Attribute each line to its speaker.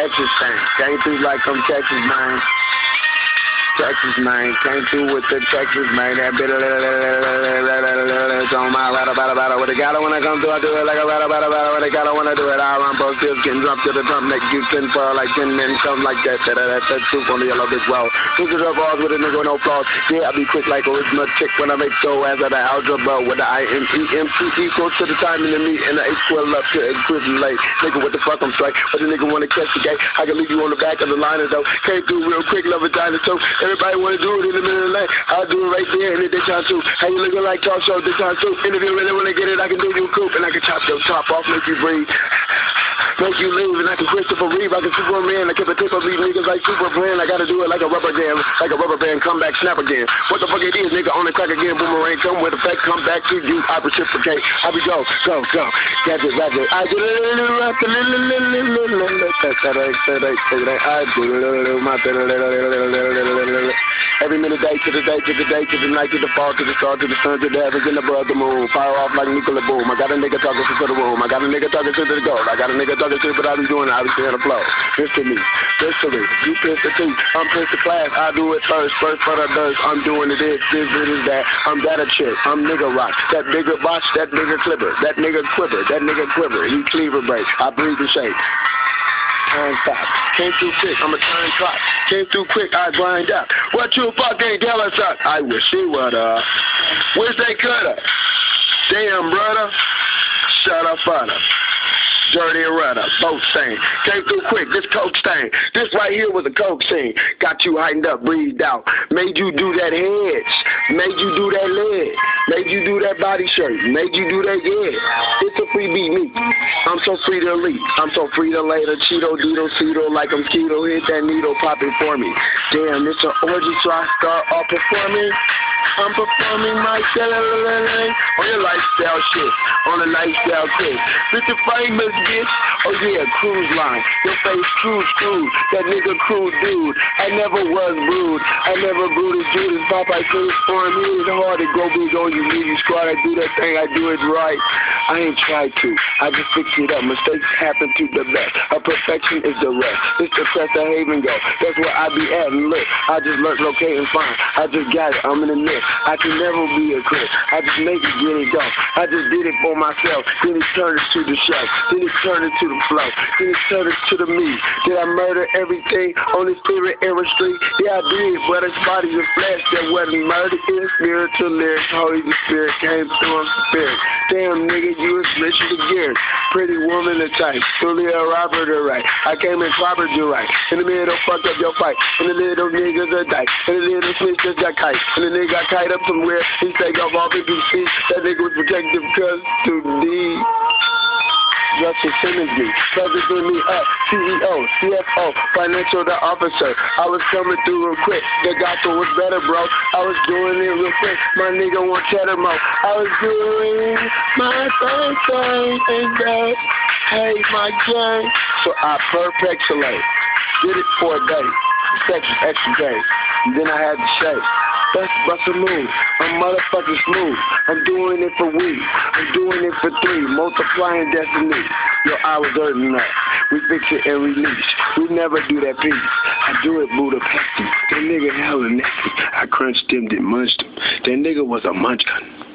Speaker 1: Texas thing. Came through like I'm Texas, man. Texas, man. Came through with the Texas, man. That bit of on my rada with the guy when I come through, I do it like a rada with the guy when I do it. I run both skills, getting dropped to the drum, make you 10 for like 10 men, something like that. That's soup on the yellow bitch well. Look at the balls with a nigga with no flaws. Yeah, I be quick like original chick when I make so as of the algebra with the IMEMC equals to the time in the meat and the H square up to equivalent. Nigga, what the fuck I'm straight? But the nigga wanna catch the game. I can leave you on the back of the line though. Came through real quick, love a dinosaur. Everybody wanna do it in the middle of the night. I'll do it right there in the daytime too. How you looking like talk show daytime too? And if you really wanna get it, I can do you coop and I can chop your top off, make you breathe. Make you leave and I can Christopher Reeve, I can Superman, I keep a tip of these niggas like Superman. I gotta do it like a rubber band, come back, snap again. What the fuck it is, nigga, on the crack again, boomerang, come with effect, come back to you, I reciprocate. I be go. Gadget. I do I do every minute, day to the day, to the day, to the night, to the fall, to the star, to the sun, to the heavens, and above the moon. Fire off like nuclear boom. I got a nigga talking to the room. I got a nigga talking to the gold. I got a nigga talking to but I be doing it. I be saying the flow. Pistol me. You pistol too. I'm pistol class. I do it first for the dust. I'm doing it this is that. I'm that a chick. I'm nigga rock. That nigga watch. That nigga clipper. That nigga quiver. That nigga quiver. He cleaver break. I breathe the shake. Turn stop. Came through quick, I'm a turn clock. Came through quick, I grind out. What you fucking tell us up? I wish she would've. Wish they could've. Damn, brother. Shut up, brother. Dirty runner, boat stain. Came through quick, this coke stain. This right here was a coke scene. Got you heightened up, breathed out. Made you do that heads. Made you do that leg. Made you do that body shirt. Made you do that yeah. It's a free beat me. I'm so free to leap. I'm so free to later. Cheeto, Dito, Cedo, like I'm keto. Hit that needle, pop it for me. Damn, it's an orgy, so I start off performing. I'm performing my on your lifestyle shit, on a lifestyle kick. Mr. Famous bitch, oh yeah, cruise line. Your face cruise. That nigga crude dude. I never was rude. I never booted Judas. Popeye could have for me. It's hard to go big on you, leave you squad. I do that thing, I do it right. I ain't tried to. I just fix it up. Mistakes happen to the best. A perfection is the rest. It's the crest of Haven go. That's where I be at and look. I just lurk, locate, and find. I just got it. I'm in the mix. I can never be a crip. I just make it get it done. I just did it for myself. Then it turned it to the show. Then it turned it to the flow. Then it turned it to the me. Did I murder everything on this favorite era street? Yeah, I did. But it's body and flesh that wasn't murder. It's spiritual lyrics. Holy Spirit came through on spirit. Damn, nigga, you was switching the gears. Pretty woman the type. Julia Robert the right. I came and clobbered you right. In the middle, fucked up your fight. In the little niggas a dyke. In the little snitch just got kite. In the nigga got tied up somewhere. He take off all 50 feet. That nigga was protective custody. Justice Simmons me, president me up, CEO, CFO, financial the officer. I was coming through real quick. The gospel was better, bro. I was doing it real quick. My nigga want cheddar mo. I was doing my thing and that. Hey, my gang. So I perfectulate. Did it for a day. Extra day. And then I had to shake. That's a move. I'm motherfucking smooth. I'm doing it for we. I'm doing it for 3. Multiplying destiny. Yo, I was earning that. We fix it and release. We never do that piece. I do it Budapest. That nigga hella nasty. I crunched him, then munched him. That nigga was a munchkin.